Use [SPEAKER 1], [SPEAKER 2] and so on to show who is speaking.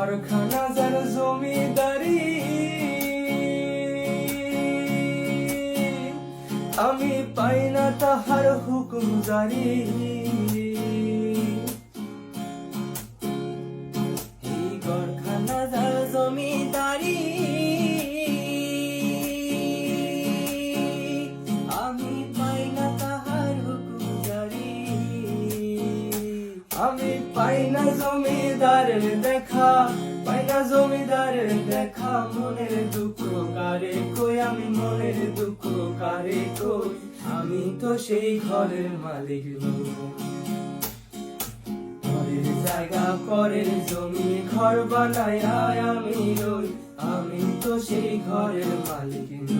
[SPEAKER 1] ঘরখানা যার জমিদারি, আমি পাই না তাহার হুকুম জারি। এই ঘরখানা যার জমিদারি, আমি পাই না তাহার হুকুম জারি। আমি পাই না জমিদারের দেখা, পাই না জমিদারের দেখা। মনের দুঃখ কারে কই, আমি মনের দুঃখ কারে কই। আমি তো সেই ঘরের মালিক নই। ঘরের জায়গা পরের জমি, ঘর বানায় আমি রই। আমি তো সেই ঘরের মালিক নই।